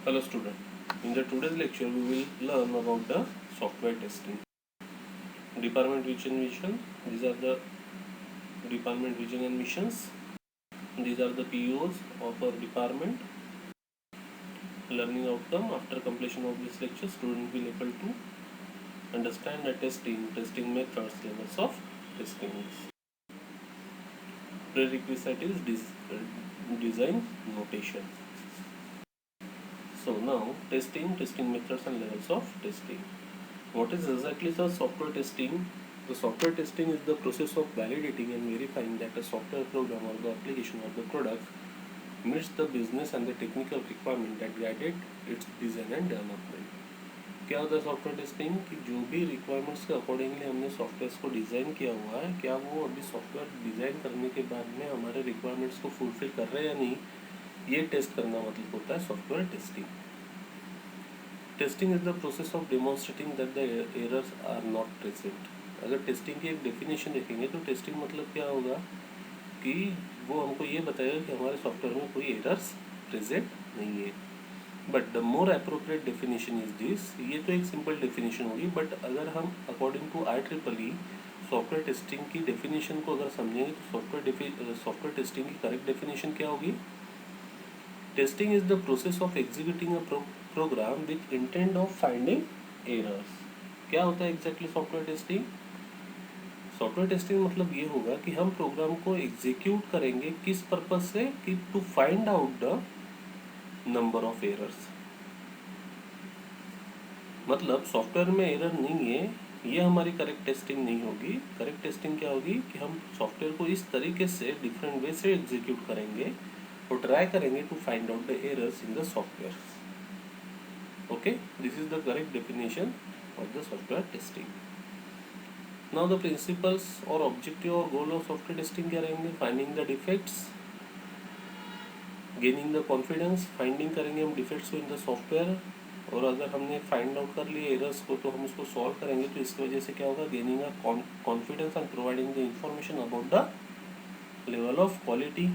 Hello student, in the today's lecture we will learn about the software testing. Department vision mission, these are the department vision and missions. These are the POs of our department. Learning outcome, after completion of this lecture student will able to understand the testing methods, levels of testing. Prerequisite is design notation. So now testing methods and levels of testing. What is exactly the software testing? The software testing is the process of validating and verifying that a software program or the application or the product meets the business and the technical requirement that guided its design and development. क्या होता है software testing कि जो भी requirements के accordingly हमने software को design किया हुआ है, क्या वो अभी सॉफ्टवेयर डिज़ाइन करने के बाद में हमारे रिक्वायरमेंट्स को फुलफिल कर रहे हैं या नहीं, ये टेस्ट करना मतलब होता है software testing. Testing is the process of demonstrating that the errors are not present. अगर टेस्टिंग की एक डेफिनेशन देखेंगे तो टेस्टिंग मतलब क्या होगा कि वो हमको ये बताएगा कि हमारे सॉफ्टवेयर में कोई एरर्स प्रेजेंट नहीं है. But the more appropriate definition is this. ये तो एक सिंपल डेफिनेशन होगी, बट अगर हम according to IEEE software testing की डेफिनेशन को अगर समझेंगे तो सॉफ्टवेयर टेस्टिंग की करेक्ट डेफिनेशन क्या होगी? Testing is the process of executing a program with intent of finding errors. क्या होता है exactly software testing? Software testing मतलब ये होगा कि हम प्रोग्राम को एग्जीक्यूट करेंगे किस पर्पज से कि to find out the number of errors. मतलब सॉफ्टवेयर में एरर नहीं है, ये हमारी करेक्ट टेस्टिंग नहीं होगी. करेक्ट टेस्टिंग क्या होगी कि हम सॉफ्टवेयर को इस तरीके से डिफरेंट वे से एग्जीक्यूट करेंगे और ट्राई करेंगे to find out the errors in the software. Okay, this is the correct definition of the software testing. Now the principles और ऑब्जेक्टिव और गोल ऑफ सॉफ्टवेयर टेस्टिंग क्या रहेंगे? Finding the defects, gaining the confidence. Finding करेंगे हम defects को इन the software, और अगर हमने फाइंड आउट कर लिए एरर्स को तो हम उसको सॉल्व करेंगे. तो इसकी वजह से क्या होगा? Gaining a confidence and providing the information about the level of quality.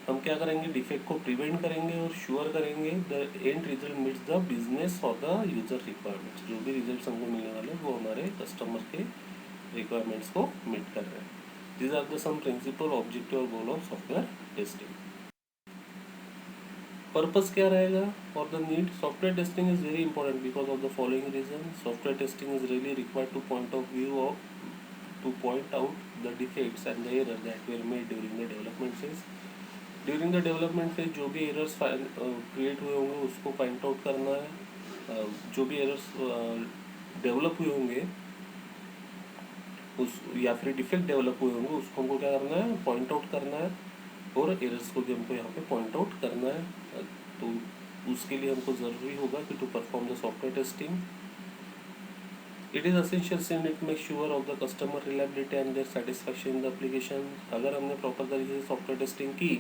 हम क्या करेंगे? डिफेक्ट को प्रिवेंट करेंगे और श्योर करेंगे the end result meets the business और द यूजर रिक्वायरमेंट्स. जो भी रिजल्ट्स हमको मिलने वाले वो हमारे कस्टमर के रिक्वायरमेंट्स को मीट कर रहे हैं. These are the some principle, objective और goal of software testing. Purpose क्या रहेगा और the need? Software testing is very important because of the following reason. Software testing is really required to point of view of to point out the defects and the error that were made during the development phase. During the development phase जो भी errors create हुए होंगे उसको point out करना है. जो भी errors develop हुए होंगे उस या फिर डिफेक्ट डेवलप हुए होंगे उसको हमको क्या करना है? पॉइंट आउट करना है. और एरर्स को भी हमको यहाँ पे पॉइंट आउट करना है. तो उसके लिए हमको ज़रूरी होगा कि to perform the software testing. It is essential since it make sure of the customer reliability and their satisfaction in the application. अगर हमने प्रॉपर तरीके से सॉफ्टवेयर टेस्टिंग की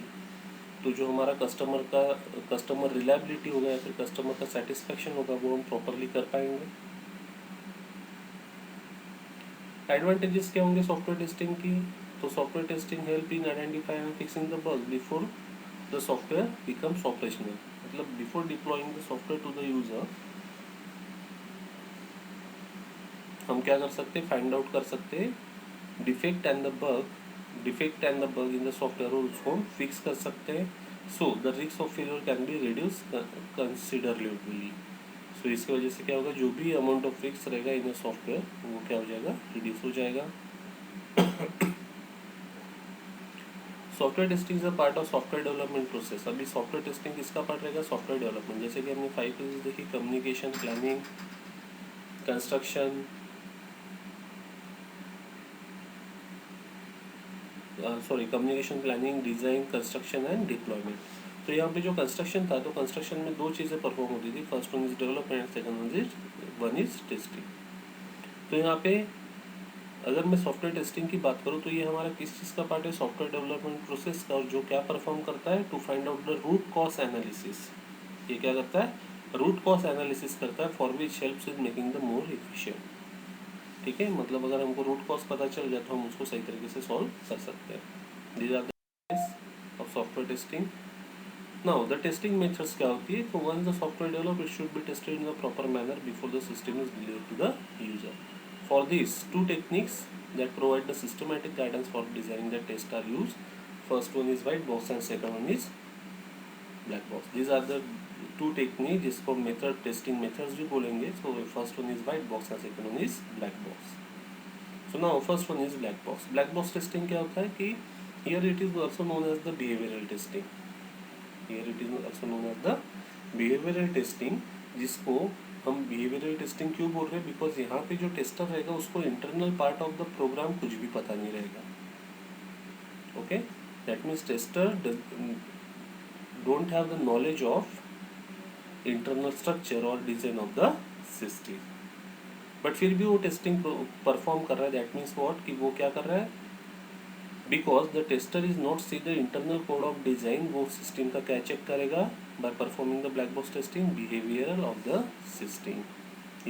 तो जो हमारा कस्टमर रिलायबिलिटी होगा या फिर कस्टमर का सेटिस्फैक्शन होगा वो हम प्रॉपरली कर पाएंगे. एडवांटेजेस क्या होंगे सॉफ्टवेयर टेस्टिंग की? तो software testing help in identifying and fixing the bug before the software becomes operational. मतलब before deploying the software to the user हम क्या कर सकते हैं? फाइंड आउट कर सकते हैं defect and the bug in the software और उसको हम फिक्स कर सकते हैं. So the risk of failure can be reduce considerably. So इसकी वजह से क्या होगा? जो भी अमाउंट ऑफ रिस्क रहेगा इन द सॉफ्टवेयर वो क्या हो जाएगा? रिड्यूस हो जाएगा. Software testing is a part of software development process. अभी सॉफ्टवेयर टेस्टिंग किसका पार्ट रहेगा? Software development. जैसे कि हमने 5 फेजेस देखी: communication, planning, construction, communication, planning, design, construction and deployment. तो यहाँ पे जो कंस्ट्रक्शन था तो कंस्ट्रक्शन में 2 चीज़ें परफॉर्म होती थी. First one is development, second one is testing. तो यहाँ पे अगर मैं सॉफ्टवेयर टेस्टिंग की बात करूँ तो ये हमारा किस चीज़ का पार्ट है? सॉफ्टवेयर डेवलपमेंट प्रोसेस का. और जो क्या परफॉर्म करता है? To find out the root cause analysis. ये क्या करता है? रूट कॉज एनालिसिस करता है for which helps in making the more efficient. ठीक है, मतलब अगर हमको रूट कॉज पता चल गया तो हम उसको सही तरीके से सॉल्व कर सकते हैं. These are the of software testing. Now the testing methods क्या होती है, तो once the software develop it should be tested in the proper manner before the system is delivered to the user. For this two techniques that provide the systematic guidance for designing the test are used. First one is white box and second one is black box. These are the two techniques जिसको method testing methods भी बोलेंगे. So first one is white box and second one is black box. So now first one is black box. Black box testing क्या होता है कि here it is also known as the behavioral testing. Here it is also known as the behavioral testing, जिसको हम behavioural testing क्यों बोल रहे हैं, बिकॉज यहाँ पे जो टेस्टर रहेगा उसको internal part of the program कुछ भी पता नहीं रहेगा. Okay, that means tester don't have the knowledge of internal structure और design of the system, but फिर भी वो टेस्टिंग परफॉर्म कर रहा है. दैट मीन्स व्हाट, कि वो क्या कर रहा है, because the tester is not see the internal code of design. वो सिस्टम का क्या चेक करेगा, by performing the black box testing behavioral of the system.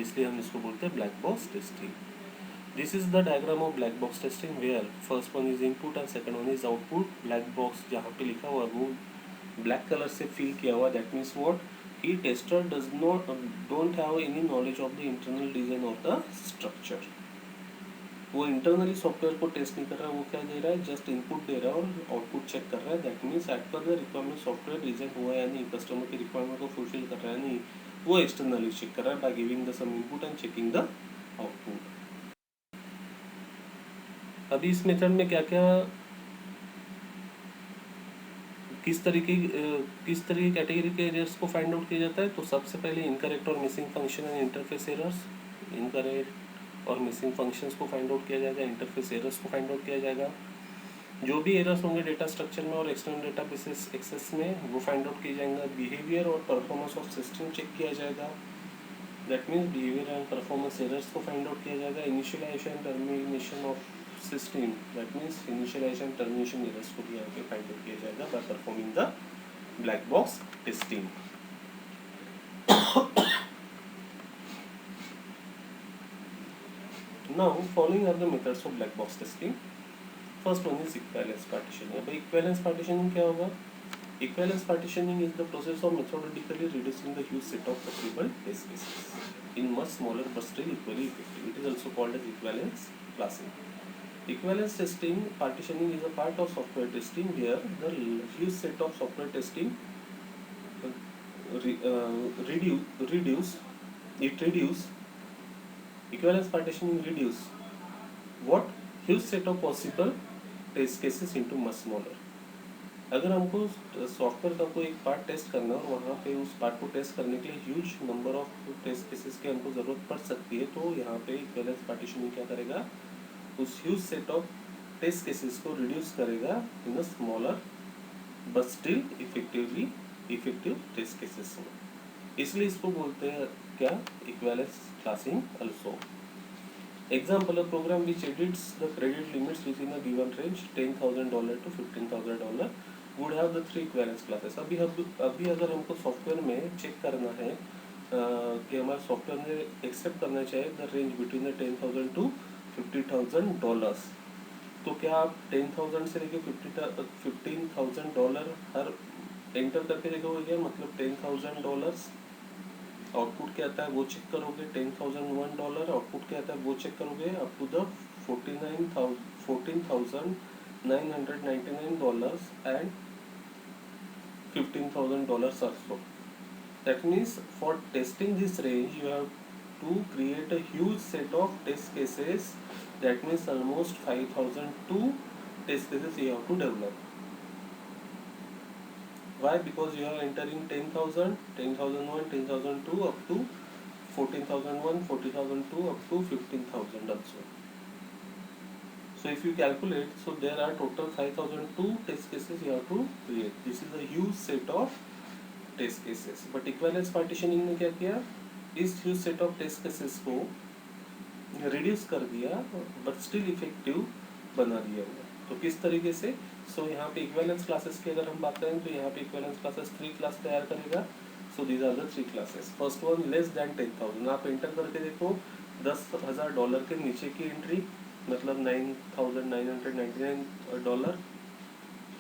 इसलिए हम इसको बोलते हैं black box testing. This is the diagram of black box testing where first one is input and second one is output. Black box जहाँ पे लिखा हुआ वो black color से fill किया हुआ. That means what, कि tester does not don't have any knowledge of the internal design of the structure. वो इंटरनली सॉफ्टवेयर को टेस्ट नहीं कर रहा है, वो क्या दे रहा है, जस्ट इनपुट दे रहा है और आउटपुट चेक कर रहा है. That means as per the requirement software design हुआ है या नहीं, कस्टमर की रिक्वायरमेंट को फुलफिल कर रहा है नहीं, वो एक्सटर्नली चेक कर रहा है by giving the some input and checking the output. अभी इस मेथड में क्या क्या किस तरीके कैटेगरी के एरर्स को फाइंड आउट किया जाता है, तो सबसे पहले इनकरेक्ट और missing function and interface errors. Incorrect और मिसिंग फंक्शंस को फाइंड आउट किया जाएगा, इंटरफेस एरर्स को फाइंड आउट किया जाएगा. जो भी एरर्स होंगे डेटा स्ट्रक्चर में और एक्सटर्नल डेटा बेसिस एक्सेस में वो फाइंड आउट किया जाएगा. बिहेवियर और परफॉर्मेंस ऑफ सिस्टम चेक किया जाएगा. That means behaviour and performance errors को फाइंड आउट किया जाएगा. Initialisation termination of system, that means initialisation termination errors को भी यहाँ पे फाइंड आउट किया जाएगा by performing the black box testing. Now following are the methods of black box testing. First one is equivalence partitioning. अब equivalence partitioning क्या होगा? Equivalence partitioning is the process of methodically reducing the huge set of possible test cases in much smaller but still equally effective. It is also called as equivalence classing. Equivalence testing partitioning is a part of software testing where the huge set of software testing reduce equivalence partitioning reduce what huge set of possible test cases into much smaller. अगर हमको software का कोई एक part test करना है और वहाँ पे उस पार्ट को टेस्ट करने के लिए huge number of test cases की हमको ज़रूरत पड़ सकती है, तो यहाँ पे इक्विवेलेंस पार्टीशनिंग क्या करेगा, उस huge set of test cases को रिड्यूस करेगा in a smaller but still effective test cases में. इसलिए इसको बोलते हैं क्या, equivalence classing also. Example, a program which edits the credit limits within a given range $10,000 to $15,000 would have the three equivalence classes. अभी अगर हमको सॉफ्टवेयर में चेक करना है कि हमारे सॉफ्टवेयर में एक्सेप्ट करना चाहिए the range between the $10,000 to $50,000, तो क्या आप 10,000 से लेके $15,000 हर एंटर करके देखोगे क्या, मतलब $10,000 आउटपुट क्या आता है वो चेक करोगे, $10,001 आउटपुट क्या आता है वो चेक करोगे, up to the $14,999 and $15,000 also. That means for testing this range you have to create a huge set of test cases. That means almost 5,002 test cases you have to develop. Why? Because you are entering 10,000, 10,001, 10,002 up to 14,001, 40,002 up to 15,000 also. So if you calculate, so there are total 5,002 test cases you have to create. This is a huge set of test cases. But equivalence partitioning ने क्या किया, इस huge set of test cases को reduce कर दिया but still effective बना दिया हुआ. तो किस तरीके से, सो यहाँ पे इक्विवेलेंस क्लासेस की अगर हम बात करें तो यहाँ पे इक्विवेलेंस क्लासेस 3 क्लास तैयार करेगा. So these are the 3 classes. First one less than 10,000, आप एंटर करके देखो $10,000 के नीचे की एंट्री मतलब $9,999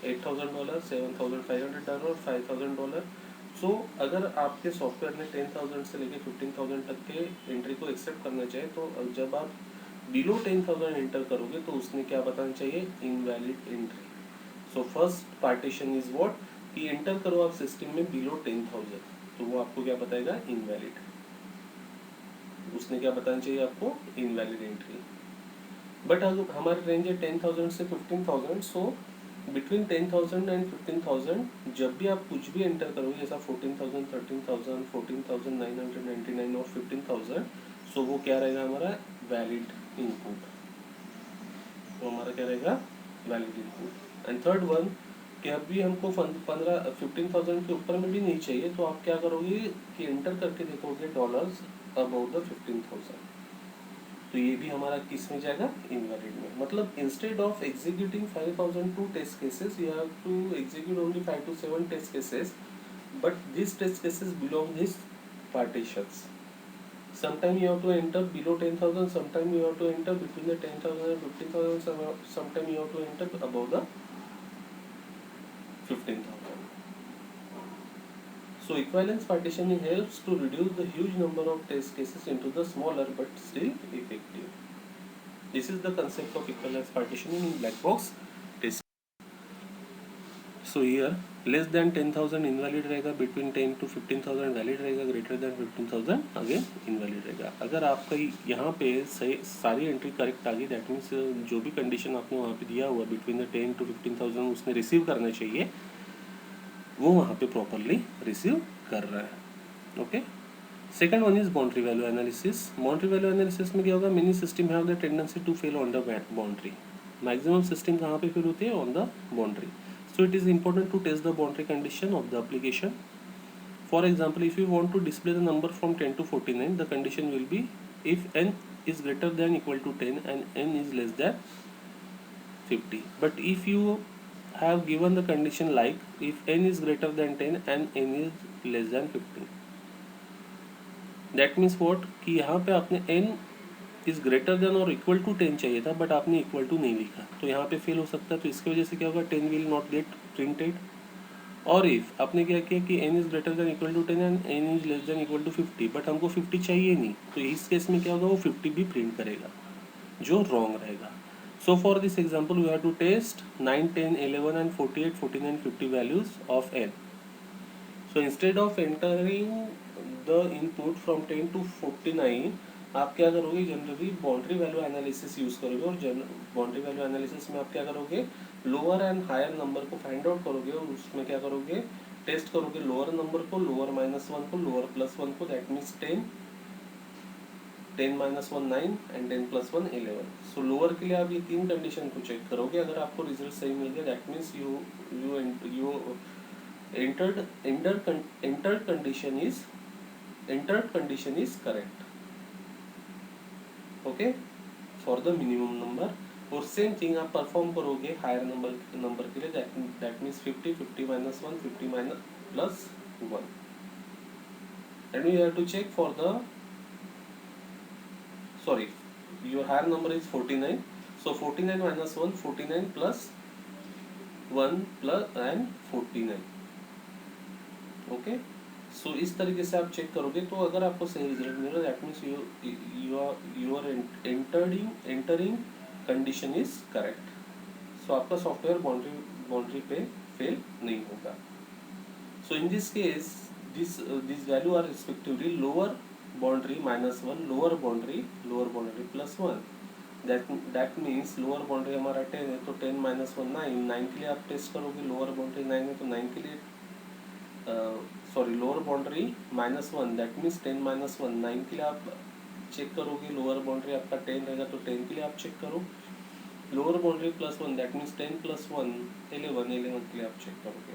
$8,000, $7,500 और $5,000। सो अगर आपके सॉफ्टवेयर ने 10,000 से लेके 15,000 तक के एंट्री को एक्सेप्ट करना चाहे, तो जब आप बिलो 10,000 एंटर करोगे तो उसने क्या बताना चाहिए, invalid entry. So first partition is what, कि एंटर करो आप सिस्टम में बिलो 10,000, तो वो आपको क्या बताएगा, इनवैलिड। उसने क्या बताना चाहिए आपको, इनवैलिड एंट्री। बट अगर हमारी रेंज है 10,000 से 15,000, सो बिटवीन 10,000 एंड 15,000 जब भी आप कुछ भी एंटर करोगे, जैसा 14,000, 13,000, 14,999 और 15,000, सो वो क्या रहेगा हमारा, वैलिड इनपुट। वो हमारा क्या रहेगा, valid input. And third one, कि अभी हमको 15,000 के ऊपर में भी नहीं चाहिए, तो आप क्या करोगे कि एंटर करके देखोगे डॉलर्स अबाउट द 15,000, तो ये भी हमारा किस में जाएगा, इनवैलिड में। मतलब instead of executing 5,002 test cases, you have to execute only 5 to 7 test cases, but this test cases belong this partitions. Sometime you have to enter below 10,000, sometime you have to enter between the 10,000 and 15,000, sometime you have to enter above the 15,000. So equivalence partitioning helps to reduce the huge number of test cases into the smaller but still effective. This is the concept of equivalence partitioning in black box test. So here less than 10,000 invalid रहेगा, between 10 to 15,000 valid रहेगा, greater than 15,000 again invalid रहेगा। अगर आपका यहाँ पे सही सारी entry correct आ गई, दैट मीन्स जो भी कंडीशन आपने वहाँ पे दिया हुआ बिटवीन द 10 to 15,000 उसने रिसीव करना चाहिए, वो वहाँ पे प्रॉपरली रिसीव कर रहा है। Okay, second one is boundary value analysis. Boundary value analysis में क्या होगा, many system have the tendency to fail on the boundary. Maximum system कहाँ पे फेल होती है, on the boundary. So it is important to test the boundary condition of the application. For example, if you want to display the number from 10 to 49, the condition will be if n is greater than equal to 10 and n is less than 50. But if you have given the condition like if n is greater than 10 and n is less than 50, that means what, कि यहाँ पे आपने n is greater then और equal to 10 चाहिए था, but आपने equal to नहीं लिखा, तो यहाँ पे फेल हो सकता है। तो इसकी वजह से क्या होगा, 10 विल नॉट गेट प्रिंटेड। और इफ आपने क्या किया कि n is greater than equal to 10 and n is less than equal to 50, but हमको 50 चाहिए नहीं, तो इस केस में क्या होगा, वो 50 भी प्रिंट करेगा, जो रॉन्ग रहेगा। So for this example we have to test 9, 10, 11 and 48, 49, 50 values of n. So instead of entering the input from 10 to 49, आप क्या करोगे, generally boundary value analysis use करोगे। और बाउंड्री वैल्यू एनालिसिस में आप क्या करोगे, लोअर एंड हायर नंबर को फाइंड आउट करोगे, और उसमें क्या करोगे, टेस्ट करोगे लोअर नंबर को, लोअर -1 को, लोअर +1 को, that means 10, 10 - 1 9 and 10 + 1 11। So lower के लिए आप ये तीन कंडीशन को चेक करोगे। अगर आपको रिजल्ट सही मिल गया, that means you entered condition is correct. Okay, for the minimum number. और सेम थिंग आप परफॉर्म करोगे हायर नंबर के लिए, that means 50, 50 - 1, 50 + 1, and you have to check for the sorry your higher number is 49, so 49 - 1, 49 + 1 + and 49। Okay, so इस तरीके से आप check करोगे, तो अगर आपको सही रिजल्ट मिल रहा है, that means you are entering condition is correct. So आपका सॉफ्टवेयर बाउंड्री पे फेल नहीं होगा। So in this case this value are respectively lower boundary -1, lower boundary +1। That means lower boundary हमारा 10 है, तो 10 - 1 9, 9 के लिए आप टेस्ट करोगे, लोअर बाउंड्री 9 है तो 9 के लिए sorry lower boundary -1, that means 10 - 1 9 के लिए आप चेक करोगे। लोअर बाउंड्री आपका 10 रहेगा, तो 10 के लिए आप चेक करो। लोअर बाउंड्री +1, दैट मीन्स 10 + 1 11, 11 के लिए आप चेक करोगे।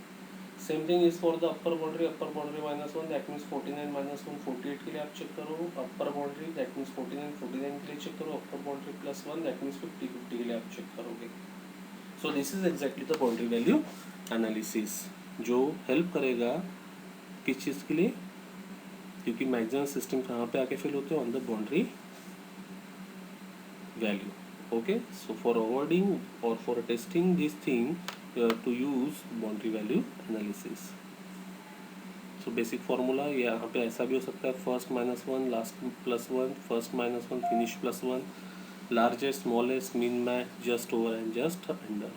Same thing is for the upper boundary -1, that means 49 - 1 48 के लिए आप चेक करो। अपर बाउंड्री दैट मीन्स 49 49 के लिए चेक करो। अपर बाउंड्री +1 दैट मीन्स 50 50 के लिए आप चेक करोगे। सो this is exactly the boundary value analysis, जो हेल्प करेगा किस चीज़ के लिए, क्योंकि मैक्सिमम सिस्टम कहाँ पे आके फिल होते हैं, on the boundary value. Okay, so for avoiding और for testing this thing to use boundary value analysis. So basic formula यहाँ पे ऐसा भी हो सकता है, first minus 1, last plus 1, first minus 1, finish plus 1, largest, smallest, min, max, just over and just under.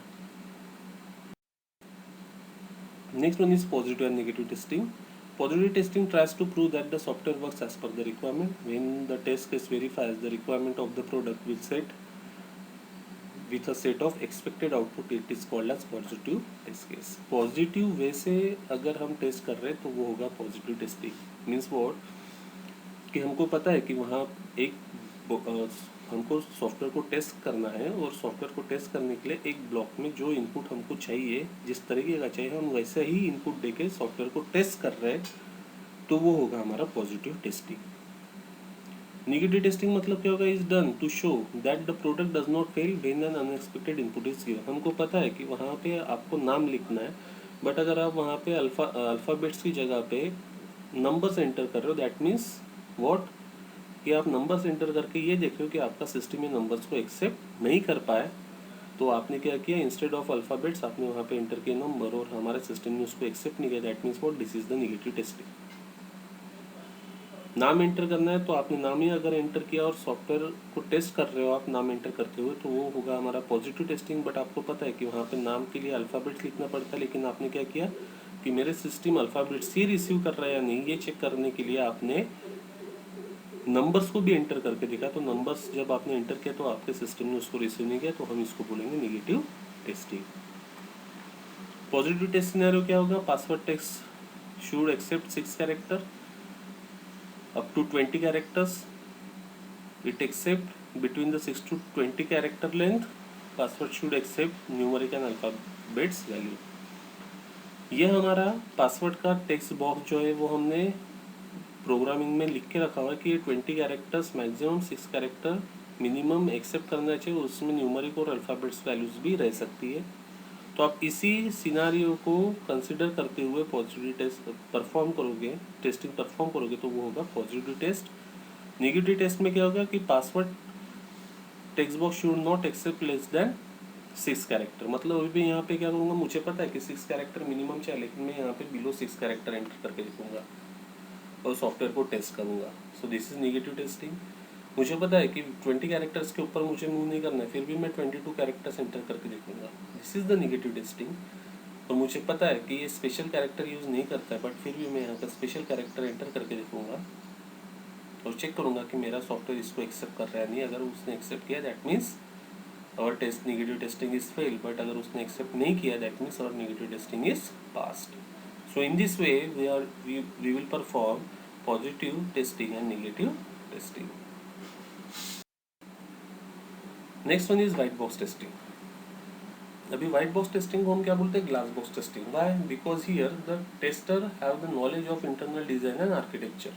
Next one is positive and negative testing. Positive testing tries to prove that the software works as per the requirement. When the test case verifies the requirement of the product with a set of expected output, it is called as positive test case. Positive वे से अगर हम test कर रहे हैं तो वो होगा positive testing. Means what? कि हमको पता है कि वहाँ हमको सॉफ्टवेयर को टेस्ट करना है और सॉफ्टवेयर को टेस्ट करने के लिए एक ब्लॉक में जो इनपुट हमको चाहिए, जिस तरीके का चाहिए, हम वैसे ही इनपुट देके सॉफ्टवेयर को टेस्ट कर रहे हैं, तो वो होगा हमारा पॉजिटिव टेस्टिंग. नेगेटिव टेस्टिंग मतलब क्या होगा? Is done to show that the product does not fail when an unexpected input is given. हमको पता है कि वहाँ पे आपको नाम लिखना है, बट अगर आप वहाँ पे अल्फ़ाबेट्स की जगह पे नंबर्स एंटर कर रहे हो, दैट मीन्स व्हाट, कि आप नंबर्स एंटर करके ये देख रहे हो कि आपका सिस्टम में नंबर्स को एक्सेप्ट नहीं कर पाए, तो आपने क्या किया, इंस्टेड ऑफ अल्फ़ाबेट्स आपने वहाँ पे एंटर किया नंबर, और हमारे सिस्टम में उसको एक्सेप्ट नहीं किया. That means what, this is the negative testing. नाम एंटर करना है तो आपने नाम ही अगर एंटर किया और सॉफ्टवेयर को टेस्ट कर रहे हो आप नाम एंटर करते हुए, तो वो होगा हमारा पॉजिटिव टेस्टिंग. बट आपको पता है कि वहाँ पे नाम के लिए अल्फ़ाबेट्स लिखना पड़ता है, लेकिन आपने क्या किया कि मेरे सिस्टम अल्फ़ाबेट्स ही रिसीव कर रहा है या नहीं, ये चेक करने के लिए आपने नंबर्स को भी एंटर करके देखा. तो नंबर्स जब आपने एंटर किया तो आपके सिस्टम ने उसको रिसीव नहीं किया, तो हम इसको बोलेंगे negative testing. Positive test scenario क्या होगा? Password text should accept 6 character up to 20 characters. It accept between the 6 to 20 character length. Password should accept numeric and alphabets value. ये हमारा पासवर्ड का टेक्स्ट बॉक्स जो है वो हमने प्रोग्रामिंग में लिख के रखा हुआ है कि 20 characters maximum, 6 character minimum accept करना चाहिए. उसमें न्यूमरिक और अल्फ़ाबेट्स वैल्यूज़ भी रह सकती है. तो आप इसी सिनारियो को कंसिडर करते हुए पॉजिटिव टेस्ट परफॉर्म करोगे, टेस्टिंग परफॉर्म करोगे, तो वो होगा पॉजिटिव टेस्ट. नेगेटिव टेस्ट में क्या होगा कि password text box should not accept less than 6 character. मतलब अभी भी यहाँ पे क्या करूँगा, मुझे पता है कि 6 कैरेक्टर मिनिमम चाहिए, लेकिन मैं यहाँ पे बिलो 6 कैरेक्टर एंटर करके लिखूँगा और सॉफ्टवेयर को टेस्ट करूँगा. सो दिस इज नेगेटिव टेस्टिंग. मुझे पता है कि 20 कैरेक्टर्स के ऊपर मुझे मूव नहीं करना है, फिर भी मैं 22 कैरेक्टर्स एंटर करके देखूंगा. This is the negative testing. और मुझे पता है कि ये स्पेशल कैरेक्टर यूज़ नहीं करता है, बट फिर भी मैं यहाँ पर स्पेशल कैरेक्टर एंटर करके देखूंगा और चेक करूँगा कि मेरा सॉफ्टवेयर इसको एक्सेप्ट कर रहा है नहीं. अगर उसने एक्सेप्ट किया that means our test negative testing is fail, but अगर उसने एक्सेप्ट नहीं किया that means our negative testing is passed. So in this way we will perform positive testing and negative testing. Next one is white box testing. अभी white box testing को हम क्या बोलते हैं? Glass box testing. Why? Because here the tester have the knowledge of internal design and architecture.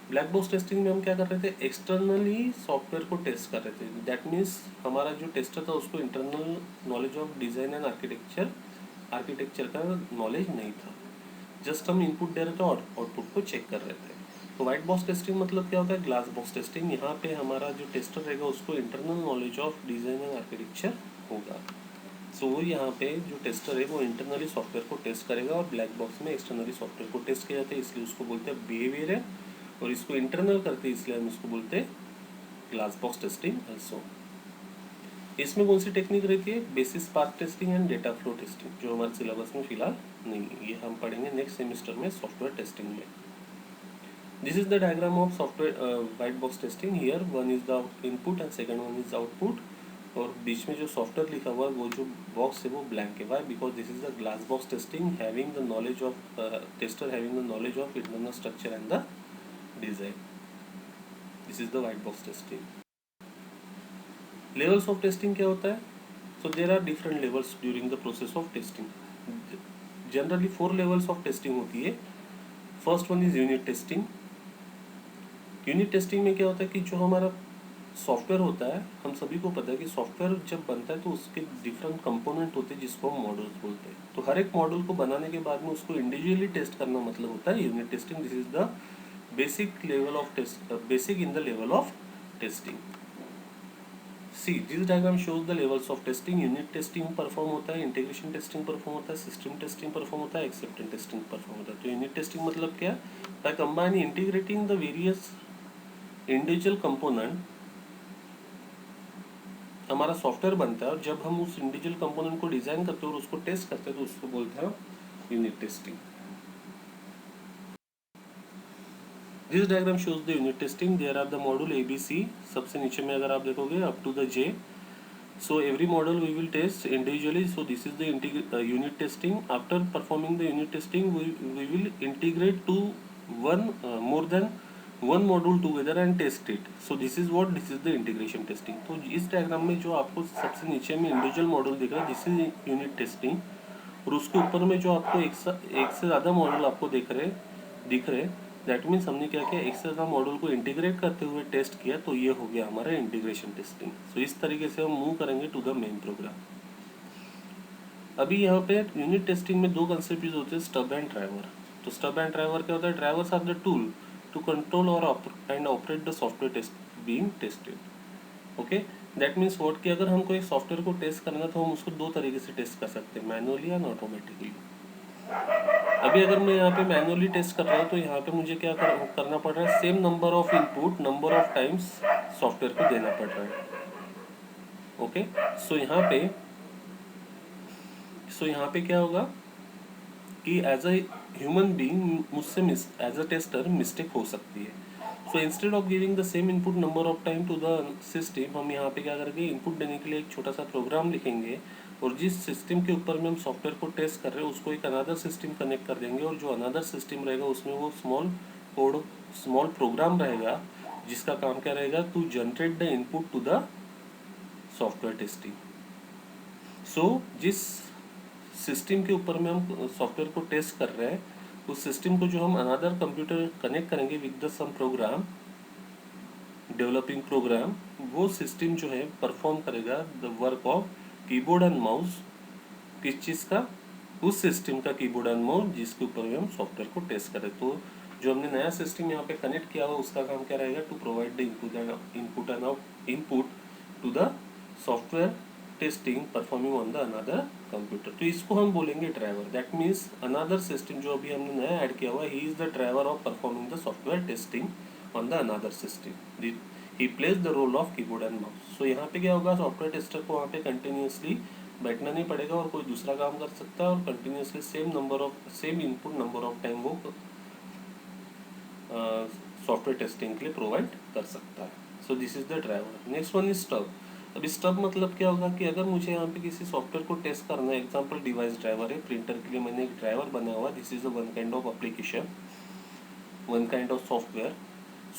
Black box testing में हम क्या कर रहे थे? एक्सटर्नली सॉफ्टवेयर को टेस्ट कर रहे थे. दैट मीन्स हमारा जो टेस्टर था उसको internal knowledge of design and architecture का नॉलेज नहीं था. जस्ट हम इनपुट दे रहे थे और आउटपुट को चेक कर रहे थे. तो वाइट बॉक्स टेस्टिंग मतलब क्या होता है? Glass box testing. यहाँ पे हमारा जो टेस्टर रहेगा उसको internal knowledge of design and architecture होगा. सो यहाँ पे जो टेस्टर है वो इंटरनली सॉफ्टवेयर को टेस्ट करेगा, और ब्लैक बॉक्स में एक्सटर्नली सॉफ्टवेयर को टेस्ट किया जाता है, इसलिए उसको बोलते हैं बिहेवियर है. और इसको इंटरनल करते हैं इसलिए हम इसको बोलते हैं ग्लास बॉक्स टेस्टिंग ऑल्सो. इसमें कौन सी टेक्निक रहती है? Basis path testing and data flow testing, जो हमारे सिलेबस में फिलहाल नहीं है. ये हम पढ़ेंगे नेक्स्ट सेमेस्टर में सॉफ्टवेयर टेस्टिंग में. This is the diagram of software white box testing. Here one is the input and second one is output. और बीच में जो सॉफ्टवेयर लिखा हुआ है वो जो बॉक्स है वो ब्लैंक है. Why? Because this is the glass box testing having the knowledge of tester having the knowledge of internal structure and the design. This is the white box testing. Levels of testing क्या होता है? So there are different levels during the process of testing. Generally 4 levels of testing होती है. First one is unit testing. Unit testing में क्या होता है कि जो हमारा सॉफ्टवेयर होता है, हम सभी को पता है कि सॉफ्टवेयर जब बनता है तो उसके डिफरेंट कंपोनेंट होते हैं जिसको हम मॉड्यूल्स बोलते हैं. तो हर एक मॉड्यूल को बनाने के बाद में उसको इंडिविजुअली टेस्ट करना मतलब होता है unit testing. This is the basic level of test, basic in the level of testing. See this diagram shows the levels of testing. Unit testing perform होता है, इंटीग्रेशन टेस्टिंग परफॉर्म होता है, system testing perform होता है, acceptance testing perform होता है. तो unit testing मतलब क्या? By combining integrating the various individual component हमारा सॉफ्टवेयर बनता है, और जब हम उस इंडिविजुअल कंपोनेंट को डिजाइन करते हैं और उसको टेस्ट करते हैं तो उसको बोलते हैं unit testing. This diagram shows the unit testing. There are the module A B C. सबसे नीचे में अगर आप देखोगे up to the J. So every model we will test individually. So this is the unit testing. After performing the unit testing, we will integrate to one more than one module together and test it. So this is the integration testing. तो इस diagram में जो आपको सबसे नीचे में individual module दिख रहा है, दिस इज यूनिट टेस्टिंग. और उसके ऊपर में जो आपको एक से ज़्यादा मॉड्यूल आपको दिख रहे दैट मीन्स हमने क्या किया, एक से ज़्यादा मॉड्यूल को इंटीग्रेट करते हुए टेस्ट किया, तो ये हो गया हमारा इंटीग्रेशन टेस्टिंग. सो इस तरीके से हम मूव करेंगे टू द मेन प्रोग्राम. अभी यहाँ पे यूनिट टेस्टिंग में दो कंसेप्ट यूज होते हैं, स्टब एंड ड्राइवर. तो स्टब एंड ड्राइवर क्या होता है? Drivers are the tool to control और and operate the software test being tested. Okay, that means what कि अगर हमको एक सॉफ्टवेयर को टेस्ट करना है तो हम उसको दो तरीके से टेस्ट कर सकते हैं, मैनुअली एंड ऑटोमेटिकली. अभी अगर मैं यहाँ पे मैनुअली टेस्ट कर रहा हूँ तो यहाँ पे मुझे क्या करना पड़ रहा है, same number of input number of times software को देना पड़ रहा है. ओके, सो यहाँ पे क्या होगा कि एज अ ह्यूमन बीइंग मुझसे एज अ टेस्टर मिस्टेक हो सकती है. So instead of giving the same input number of time to the system, हम यहाँ पे क्या करेंगे, इनपुट देने के लिए एक छोटा सा प्रोग्राम लिखेंगे, और जिस सिस्टम के ऊपर में हम सॉफ्टवेयर को टेस्ट कर रहे हैं उसको एक अनदर सिस्टम कनेक्ट कर देंगे, और जो अनदर सिस्टम रहेगा उसमें वो स्मॉल प्रोग्राम रहेगा जिसका काम क्या रहेगा, to generate the input to the software testing. So जिस सिस्टम के ऊपर में हम सॉफ्टवेयर को टेस्ट कर रहे हैं उस सिस्टम को जो हम अनदर कंप्यूटर कनेक्ट करेंगे with the some program, developing program, वो सिस्टम जो है परफॉर्म करेगा the work of keyboard and mouse. किस चीज़ का? उस सिस्टम का कीबोर्ड एंड माउस जिसके ऊपर में हम सॉफ्टवेयर को टेस्ट करें. तो जो हमने नया सिस्टम यहाँ पे कनेक्ट किया हुआ उसका काम क्या रहेगा, to provide the input to the software testing performing on the another computer. तो इसको हम बोलेंगे driver. That means another system जो अभी हमने नया ऐड किया हुआ, he is the driver of performing the software testing on the another system. He plays the role of keyboard and mouse. So यहाँ पे क्या होगा, सॉफ्टवेयर टेस्टर को वहाँ पे कंटिन्यूसली बैठना नहीं पड़ेगा और कोई दूसरा काम कर सकता है, और continuously same input number of time वो सॉफ्टवेयर टेस्टिंग के लिए प्रोवाइड कर सकता है. सो this is the driver. Next one is stub. अभी स्टब मतलब क्या होगा कि अगर मुझे यहाँ पे किसी सॉफ्टवेयर को टेस्ट करना है, एग्जांपल डिवाइस ड्राइवर है, प्रिंटर के लिए मैंने एक ड्राइवर बनाया हुआ, this is one kind of application, one kind of software.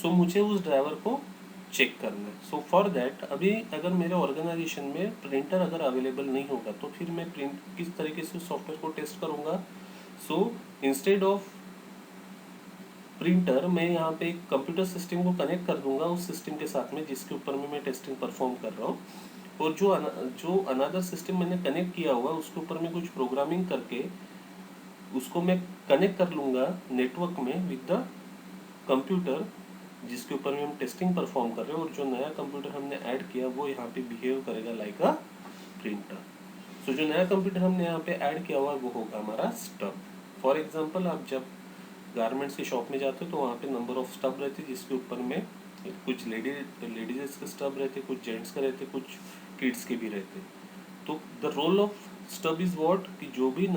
So मुझे उस ड्राइवर को चेक करना है. सो फॉर दैट अभी अगर मेरे ऑर्गेनाइजेशन में प्रिंटर अगर अवेलेबल नहीं होगा तो फिर मैं किस तरीके से सॉफ्टवेयर को टेस्ट करूँगा. सो इंस्टेड ऑफ प्रिंटर मैं यहाँ पे एक कंप्यूटर सिस्टम को कनेक्ट कर दूंगा उस सिस्टम के साथ में जिसके ऊपर में मैं टेस्टिंग परफॉर्म कर रहा हूँ, और जो अनदर सिस्टम मैंने कनेक्ट किया हुआ उसके ऊपर में कुछ प्रोग्रामिंग करके उसको मैं कनेक्ट कर लूँगा नेटवर्क में विद द कंप्यूटर जिसके ऊपर में हम टेस्टिंग परफॉर्म कर रहे हैं, और जो नया कंप्यूटर हमने ऐड किया वो यहाँ पे बिहेव करेगा लाइक अ प्रिंटर. सो जो नया कंप्यूटर हमने यहाँ पे ऐड किया हुआ वो होगा हमारा स्टब. फॉर एग्जाम्पल आप जब गारमेंट्स की शॉप में जाते हो तो वहाँ पे नंबर ऑफ स्टब रहते जिसके ऊपर में कुछ लेडीज के स्टब रहते, कुछ जेंट्स के रहते, कुछ किड्स के भी रहते. तो the role of stub is what कि जो भी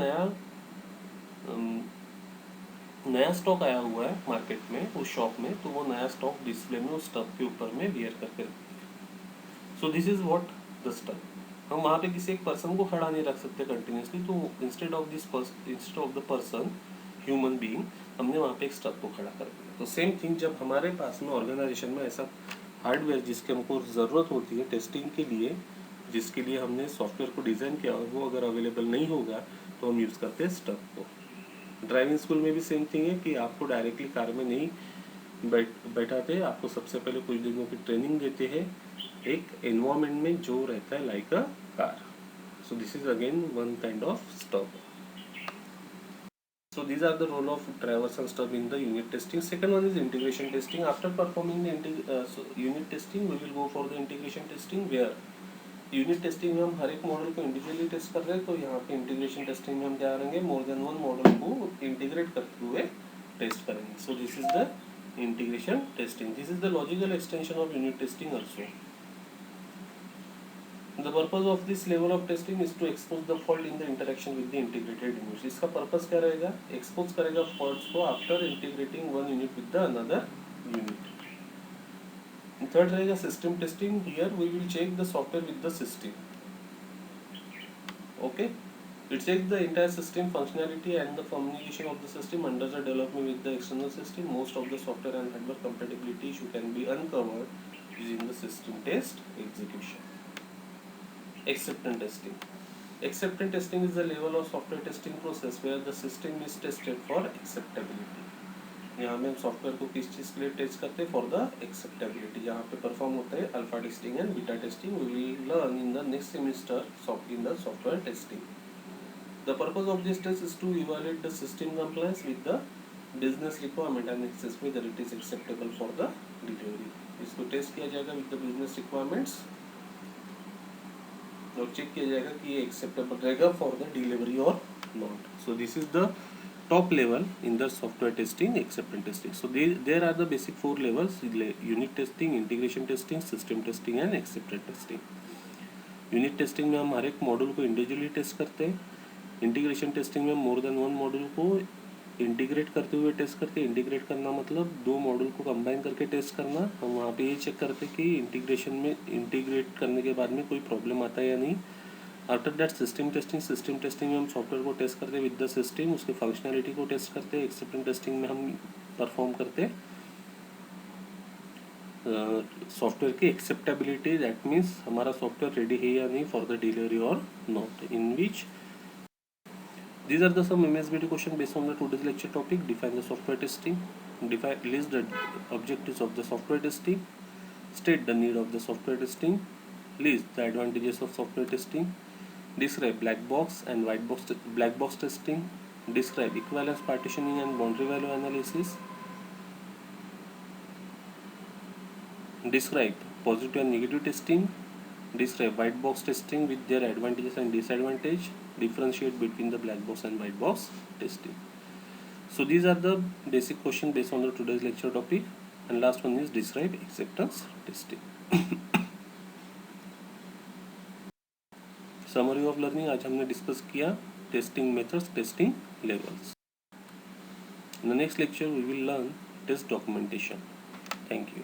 नया स्टॉक आया हुआ है मार्केट में उस शॉप में, तो वो नया स्टॉक डिस्प्ले में उस स्टब के ऊपर में वियर करके रखते हैं. सो this is what the stub. हम वहाँ पे किसी एक पर्सन को खड़ा नहीं रख सकते कंटिन्यूसली, तो instead of the person human being हमने वहाँ पे एक स्टब को खड़ा कर दिया. तो सेम थिंग जब हमारे पास में ऑर्गेनाइजेशन में ऐसा हार्डवेयर जिसकी हमको ज़रूरत होती है टेस्टिंग के लिए, जिसके लिए हमने सॉफ्टवेयर को डिज़ाइन किया और वो अगर अवेलेबल नहीं होगा तो हम यूज़ करते हैं स्टब को. ड्राइविंग स्कूल में भी सेम थिंग है कि आपको डायरेक्टली कार में नहीं बैठाते, आपको सबसे पहले कुछ दिनों की ट्रेनिंग देते हैं एक एनवायरनमेंट में जो रहता है like a car. So this is again one kind of stub. So these are the role of drivers and stuff in the unit testing. Second one is integration testing. After performing the unit testing, we will go for the integration testing, where unit testing में हम हर एक model को individually test कर रहे हैं, तो यहाँ पे इंटीग्रेशन टेस्टिंग में हम क्या करेंगे, मोर देन वन मॉडल को इंटीग्रेट करते हुए टेस्ट करेंगे. सो this is the integration testing. This is the logical extension of unit testing also. The purpose of this level of testing is to expose the fault in the interaction with the integrated units. इसका purpose क्या रहेगा, expose करेगा faults को after integrating one unit with the another unit. Third रहेगा system testing. Here we will check the software with the system. Okay, it checks the entire system functionality and the communication of the system under the development with the external system. Most of the software and hardware compatibility issue can be uncovered using the system test execution. Acceptance testing. Acceptance testing is the level of software testing process where the system is tested for acceptability. यहाँ में हम software को किस चीज़ के लिए test करते हैं, for the acceptability. यहाँ पे परफॉर्म होता है alpha testing and beta testing. We will learn in the next semester in the software testing. The purpose of this test is to evaluate the system compliance with the business requirement and access whether it is acceptable for the delivery. इसको test किया जाएगा with the business requirements और check किया जाएगा कि ये acceptable रहेगा for the delivery और not. So this is the top level in the software testing, acceptance testing. So there are the basic 4 levels: unit testing, integration testing, system testing and acceptance testing. Unit testing में हम हर एक module को individually test करते हैं. Integration testing में more than one module को integrate करते हुए टेस्ट करते हैं. इंटीग्रेट करना मतलब दो मॉड्यूल को कंबाइन करके टेस्ट करना. हम वहाँ पे ये चेक करते हैं कि इंटीग्रेशन में इंटीग्रेट करने के बाद में कोई प्रॉब्लम आता है या नहीं. आफ्टर दैट सिस्टम टेस्टिंग में हम सॉफ्टवेयर को टेस्ट करते हैं विद द सिस्टम, उसके फंक्शनैलिटी को टेस्ट करते हैं. एक्सेप्टेंस टेस्टिंग में हम परफॉर्म करते हैं सॉफ्टवेयर की एक्सेप्टेबिलिटी. दैट मीन्स हमारा सॉफ्टवेयर रेडी है या नहीं फॉर द डिलीवरी और not. In which these are the some MSBT question based on the today's lecture topic. Define the software testing, list the objectives of the software testing, state the need of the software testing, list the advantages of software testing, describe black box and black box testing, describe equivalence partitioning and boundary value analysis, describe positive and negative testing, describe white box testing with their advantages and disadvantage, differentiate between the black box and white box testing. So these are the basic questions based on the today's lecture topic. And last one is describe acceptance testing. Summary of learning. आज हमने discuss किया testing methods, testing levels. In the next lecture we will learn test documentation. Thank you.